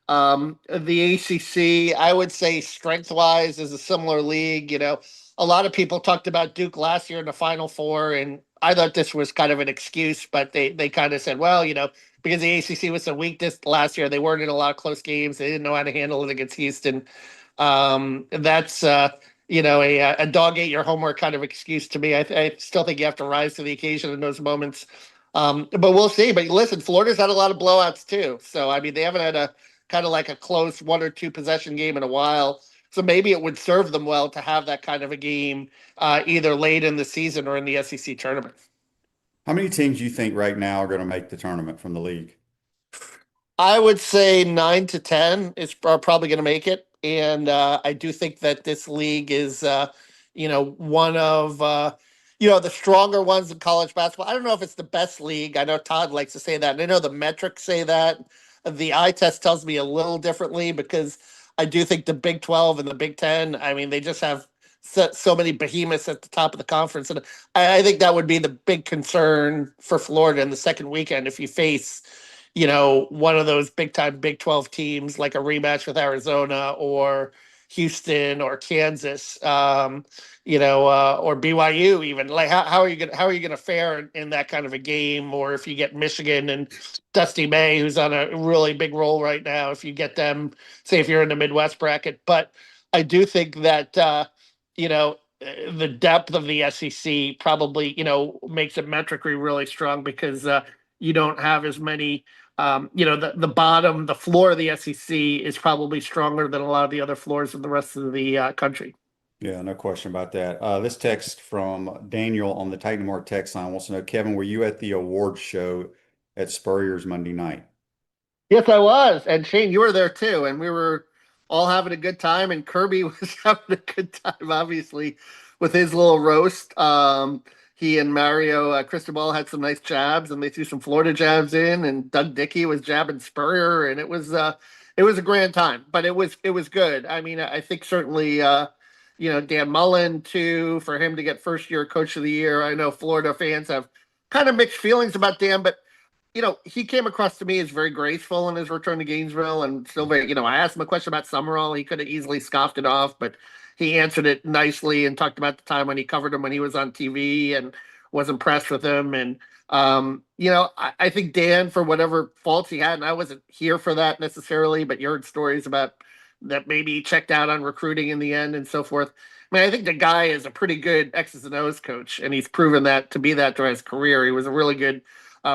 Speaker 9: The ACC, I would say strength-wise, is a similar league. A lot of people talked about Duke last year in the Final Four, and I thought this was kind of an excuse, but they kind of said, well, because the ACC was so weak this last year, they weren't in a lot of close games. They didn't know how to handle it against Houston. That's a dog ate your homework kind of excuse to me. I still think you have to rise to the occasion in those moments. But we'll see. But listen, Florida's had a lot of blowouts too. So, I mean, they haven't had a kind of like a close 1 or 2 possession game in a while. So maybe it would serve them well to have that kind of a game either late in the season or in the SEC tournament.
Speaker 3: How many teams do you think right now are going to make the tournament from the league?
Speaker 9: I would say 9 to 10 are probably going to make it. And I do think that this league is, one of, the stronger ones in college basketball. I don't know if it's the best league. I know Todd likes to say that. And I know the metrics say that. The eye test tells me a little differently, because I do think the Big 12 and the Big 10, I mean, they just have so many behemoths at the top of the conference. And I think that would be the big concern for Florida in the second weekend if you face, one of those big time Big 12 teams, like a rematch with Arizona or Houston or Kansas, or BYU even. Like, how are you gonna fare in that kind of a game? Or if you get Michigan and Dusty May, who's on a really big roll right now, if you get them, say if you're in the Midwest bracket. But I do think that the depth of the SEC probably makes it metrically really strong, because you don't have as many the bottom, the floor of the SEC is probably stronger than a lot of the other floors in the rest of the country.
Speaker 3: Yeah, no question about that. This text from Daniel on the Titan Mart text line wants to know, Kevin, were you at the awards show at Spurrier's Monday night?
Speaker 9: Yes, I was. And Shane, you were there too. And we were all having a good time. And Kirby was having a good time, obviously, with his little roast. He and Mario Cristobal had some nice jabs, and they threw some Florida jabs in. And Doug Dickey was jabbing Spurrier, and it was a grand time. But it was good. I mean, I think certainly Dan Mullen too, for him to get first year coach of the year. I know Florida fans have kind of mixed feelings about Dan, but he came across to me as very graceful in his return to Gainesville and still very, I asked him a question about Summerall. He could have easily scoffed it off, but he answered it nicely and talked about the time when he covered him when he was on TV and was impressed with him. And, I think Dan, for whatever faults he had, and I wasn't here for that necessarily, but you heard stories about that maybe he checked out on recruiting in the end and so forth. I mean, I think the guy is a pretty good X's and O's coach, and he's proven that to be that throughout his career. He was a really good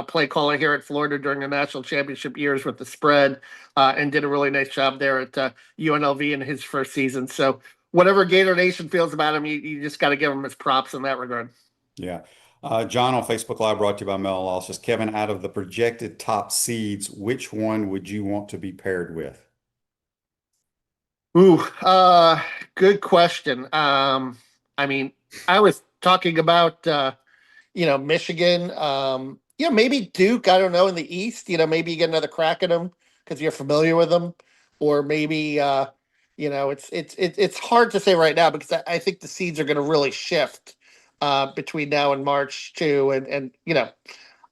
Speaker 9: play caller here at Florida during the national championship years with the spread, and did a really nice job there at UNLV in his first season. So whatever Gator Nation feels about him, you just got to give him his props in that regard.
Speaker 3: Yeah. John on Facebook Live, brought to you by Mel Law, says, Kevin, out of the projected top seeds, which one would you want to be paired with?
Speaker 9: Ooh, good question. I mean, I was talking about, Michigan, maybe Duke, I don't know, in the East, maybe you get another crack at them because you're familiar with them, or maybe, it's hard to say right now because I think the seeds are going to really shift between now and March too. And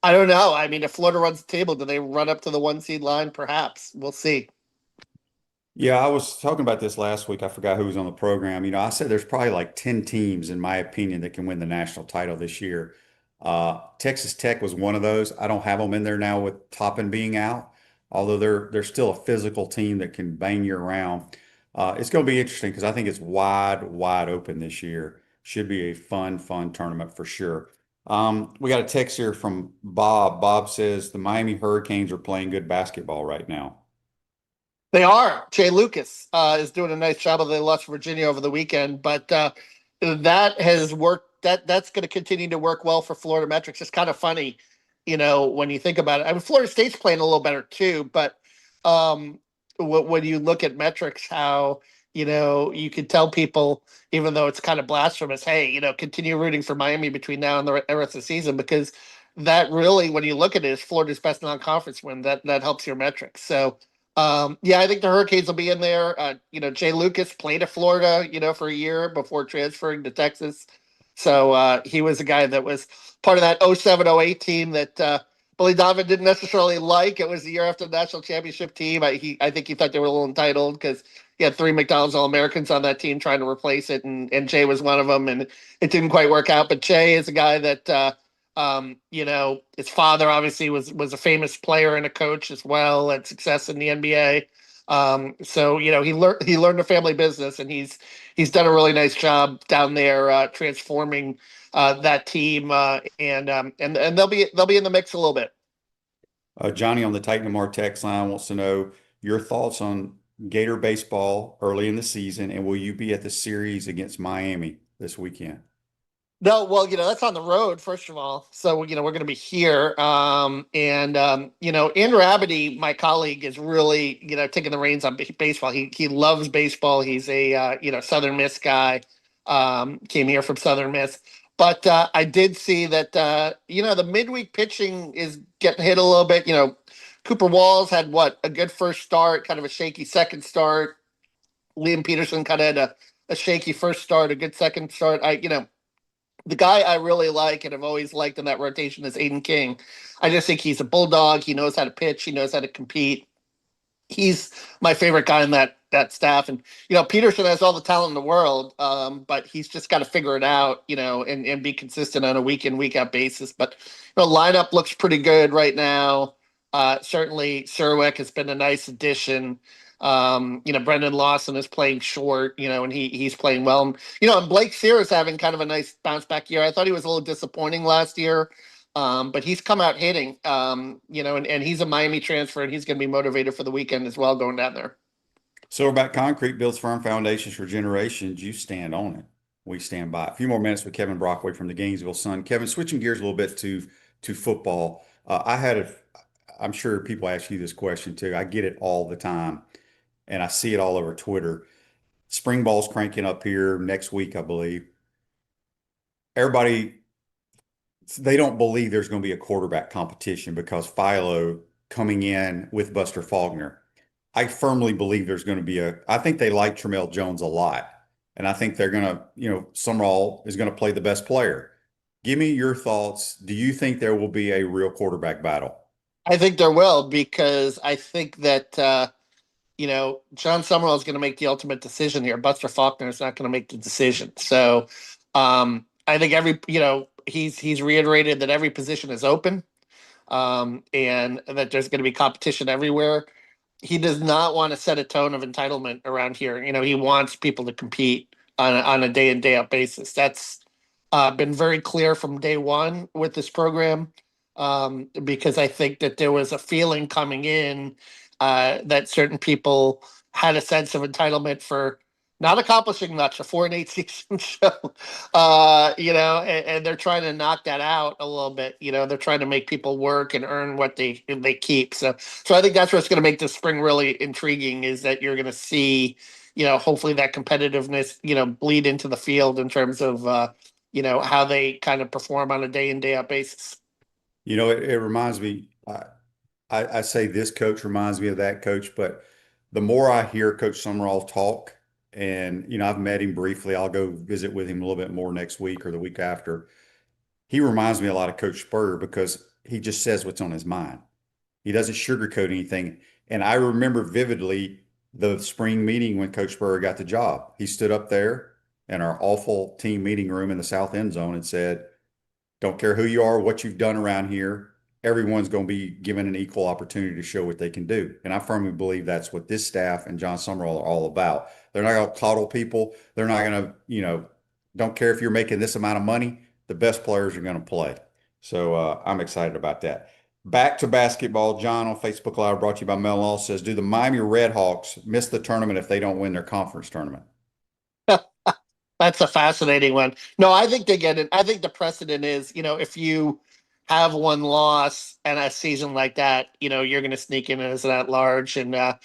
Speaker 9: I don't know. I mean, if Florida runs the table, do they run up to the 1 seed line? Perhaps. We'll see.
Speaker 3: Yeah, I was talking about this last week. I forgot who was on the program. I said there's probably like 10 teams, in my opinion, that can win the national title this year. Texas Tech was one of those. I don't have them in there now with Toppin being out, although they're still a physical team that can bang you around. It's going to be interesting because I think it's wide open this year. Should be a fun tournament for sure. We got a text here from Bob. Bob says the Miami Hurricanes are playing good basketball right now.
Speaker 9: They are. Jay Lucas is doing a nice job. They lost Virginia over the weekend, but that has worked. That's going to continue to work well for Florida metrics. It's kind of funny, when you think about it. I mean, Florida State's playing a little better too, but when you look at metrics, how you could tell people, even though it's kind of blasphemous, hey, continue rooting for Miami between now and the rest of the season, because that really, when you look at it, is Florida's best non-conference win. That helps your metrics. So. I think the Hurricanes will be in there. Jay Lucas played at Florida, for a year before transferring to Texas. So he was a guy that was part of that 07-08 team that Billy Donovan didn't necessarily like. It was the year after the national championship team. I think he thought they were a little entitled because he had 3 McDonald's All-Americans on that team trying to replace it, and Jay was one of them, and it didn't quite work out. But Jay is a guy that his father obviously was a famous player and a coach as well, and success in the NBA. So he learned the family business, and he's done a really nice job down there transforming that team, and they'll be in the mix a little bit.
Speaker 3: Johnny on the Titan Mart text line wants to know your thoughts on Gator baseball early in the season, and will you be at the series against Miami this weekend?
Speaker 9: No, well, that's on the road, first of all. So, we're going to be here. Andrew Abity, my colleague, is really, taking the reins on baseball. He loves baseball. He's a, Southern Miss guy, came here from Southern Miss. But I did see that, the midweek pitching is getting hit a little bit. Cooper Walls had a good first start, kind of a shaky second start. Liam Peterson kind of had a shaky first start, a good second start. The guy I really like and have always liked in that rotation is Aiden King. I just think he's a bulldog. He knows how to pitch. He knows how to compete. He's my favorite guy in that staff. And, Peterson has all the talent in the world, but he's just got to figure it out, and be consistent on a week in, week out basis. But, lineup looks pretty good right now. Certainly Serwick has been a nice addition. Brendan Lawson is playing short, and he's playing well. And Blake Sear is having kind of a nice bounce back year. I thought he was a little disappointing last year, But he's come out hitting, and he's a Miami transfer, and he's going to be motivated for the weekend as well going down there.
Speaker 3: Silverback Concrete builds firm foundations for generations. You stand on it. We stand by it. A few more minutes with Kevin Brockway from the Gainesville Sun. Kevin, switching gears a little bit to football. I'm sure people ask you this question too. I get it all the time, and I see it all over Twitter. Spring ball's cranking up here next week, I believe. Everybody, they don't believe there's going to be a quarterback competition because Philo coming in with Buster Faulkner. I firmly believe there's going to be I think they like Tramel Jones a lot. And I think they're going to, Summerall is going to play the best player. Give me your thoughts. Do you think there will be a real quarterback battle?
Speaker 9: I think there will, because I think that, John Summerall is going to make the ultimate decision here. Buster Faulkner is not going to make the decision. So I think he's reiterated that every position is open, and that there's going to be competition everywhere. He does not want to set a tone of entitlement around here. He wants people to compete on a day in, day out basis. That's been very clear from day one with this program, because I think that there was a feeling coming in that certain people had a sense of entitlement for not accomplishing much, a 4-8 season. So, and they're trying to knock that out a little bit. They're trying to make people work and earn what they keep. So I think that's what's going to make this spring really intriguing, is that you're going to see, hopefully that competitiveness, bleed into the field in terms of, how they kind of perform on a day in, day out basis.
Speaker 3: It reminds me, I say this coach reminds me of that coach, but the more I hear Coach Summerall talk, and, I've met him briefly. I'll go visit with him a little bit more next week or the week after. He reminds me a lot of Coach Spurrier because he just says what's on his mind. He doesn't sugarcoat anything. And I remember vividly the spring meeting when Coach Spurrier got the job. He stood up there in our awful team meeting room in the south end zone and said, "Don't care who you are, what you've done around here. Everyone's going to be given an equal opportunity to show what they can do." And I firmly believe that's what this staff and John Summerall are all about. They're not going to coddle people. They're not going to, don't care if you're making this amount of money. The best players are going to play. So I'm excited about that. Back to basketball. John on Facebook Live, brought to you by Mel Law, says, do the Miami Redhawks miss the tournament if they don't win their conference tournament?
Speaker 9: That's a fascinating one. No, I think they get it. I think the precedent is, if you have one loss and a season like that, you're going to sneak in as an at-large. And I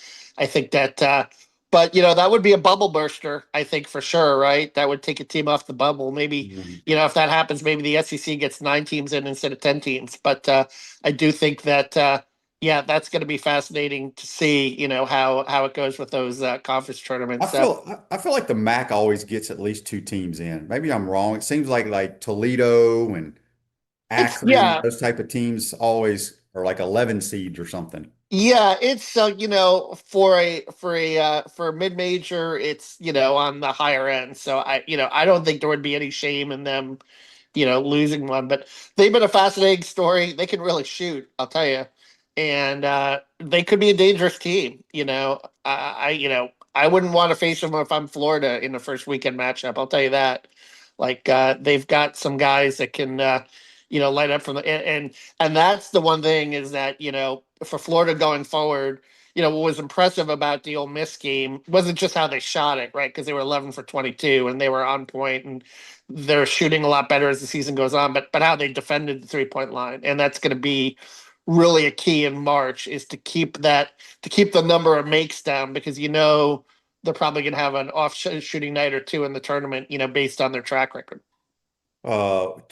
Speaker 9: think that, but, that would be a bubble burster, I think, for sure, right? That would take a team off the bubble. Maybe, if that happens, maybe the SEC gets 9 teams in instead of 10 teams. But I do think that, that's going to be fascinating to see, how it goes with those conference tournaments.
Speaker 3: I feel like the MAC always gets at least 2 teams in. Maybe I'm wrong. It seems like Toledo and Akron, those type of teams always are like 11 seeds or something.
Speaker 9: Yeah, it's for a mid-major, it's on the higher end. So I don't think there would be any shame in them, losing one. But they've been a fascinating story. They can really shoot, I'll tell you, and they could be a dangerous team. I wouldn't want to face them if I'm Florida in the first weekend matchup. I'll tell you that. Like they've got some guys that can light up from the and that's the one thing is that for Florida going forward, what was impressive about the Ole Miss game wasn't just how they shot it, right? Because they were 11 for 22 and they were on point and they're shooting a lot better as the season goes on. But how they defended the 3-point line, and that's going to be really a key in March, is to keep the number of makes down, because they're probably going to have an off shooting night or two in the tournament, based on their track record.
Speaker 3: 2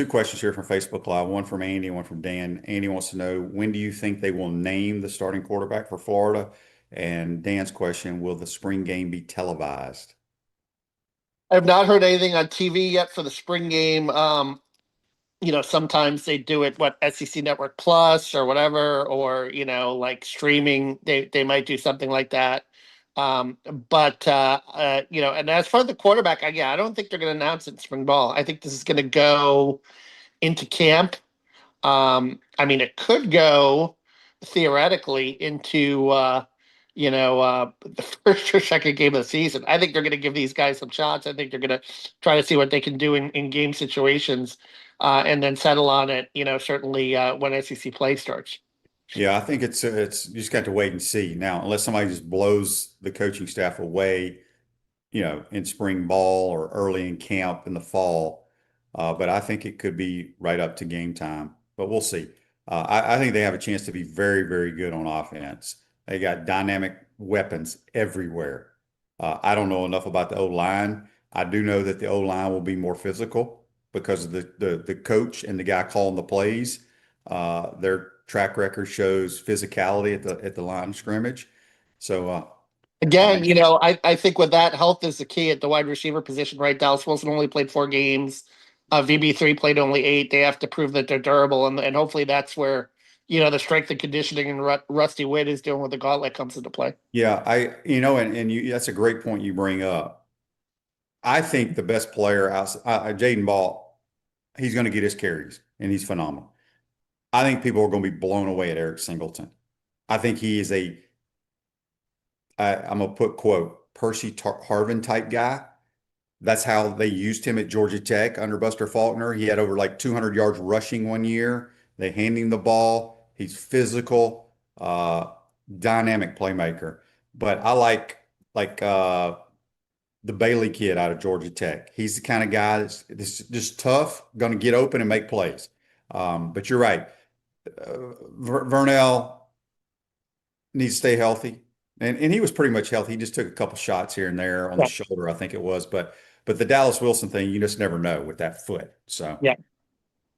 Speaker 3: questions here from Facebook Live, one from Andy, one from Dan. Andy wants to know, when do you think they will name the starting quarterback for Florida? And Dan's question, will the spring game be televised?
Speaker 9: I have not heard anything on TV yet for the spring game. Sometimes they do it, SEC Network Plus or whatever, or, like streaming, they might do something like that. And as far as the quarterback, I don't think they're going to announce it in spring ball. I think this is going to go into camp. It could go theoretically into the first or second game of the season. I think they're going to give these guys some shots. I think they're going to try to see what they can do in game situations, and then settle on it, certainly when SEC play starts.
Speaker 3: Yeah, I think it's you just got to wait and see now, unless somebody just blows the coaching staff away, in spring ball or early in camp in the fall. But I think it could be right up to game time, but we'll see. I think they have a chance to be very, very good on offense. They got dynamic weapons everywhere. I don't know enough about the O-line. I do know that the O-line will be more physical because of the coach and the guy calling the plays. Their track record shows physicality at the line of scrimmage. So
Speaker 9: again, I think with that, health is the key at the wide receiver position, right? Dallas Wilson only played 4 games. VB3 played only 8. They have to prove that they're durable, and hopefully that's where the strength and conditioning and Rusty Witt is doing with the gauntlet comes into play.
Speaker 3: Yeah, that's a great point you bring up. I think the best player outside Jaden Ball, he's going to get his carries, and he's phenomenal. I think people are going to be blown away at Eric Singleton. I think he is I'm going to put quote, Percy Harvin type guy. That's how they used him at Georgia Tech under Buster Faulkner. He had over like 200 yards rushing one year. They hand him the ball. He's physical, dynamic playmaker. But I like the Bailey kid out of Georgia Tech. He's the kind of guy that's just tough, going to get open and make plays. But you're right. Vernell needs to stay healthy. And he was pretty much healthy. He just took a couple shots here and there on the shoulder, I think it was. But the Dallas Wilson thing, you just never know with that foot. So,
Speaker 9: yeah.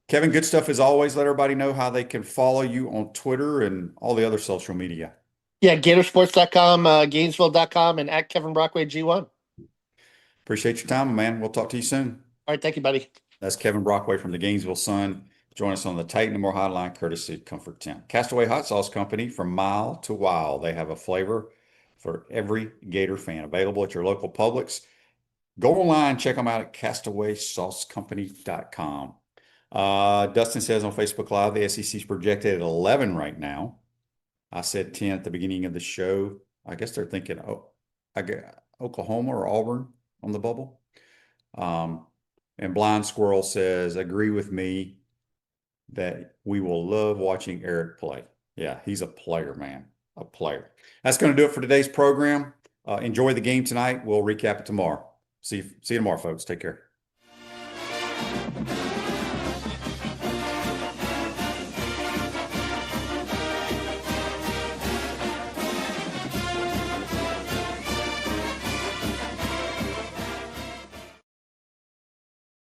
Speaker 3: Kevin, good stuff as always. Let everybody know how they can follow you on Twitter and all the other social media.
Speaker 9: Yeah, Gatorsports.com, Gainesville.com, and at Kevin Brockway G1.
Speaker 3: Appreciate your time, man. We'll talk to you soon.
Speaker 9: All right, thank you, buddy.
Speaker 3: That's Kevin Brockway from the Gainesville Sun. Join us on the Titan and More Hotline, courtesy of Comfort 10. Castaway Hot Sauce Company, from mile to while. They have a flavor for every Gator fan. Available at your local Publix. Go online, check them out at castawaysaucecompany.com. Dustin says on Facebook Live, the SEC is projected at 11 right now. I said 10 at the beginning of the show. I guess they're thinking, Oklahoma or Auburn on the bubble. And Blind Squirrel says, agree with me that we will love watching Eric play. Yeah, he's a player, man, a player. That's going to do it for today's program. Enjoy the game tonight. We'll recap it tomorrow. See you tomorrow, folks. Take care.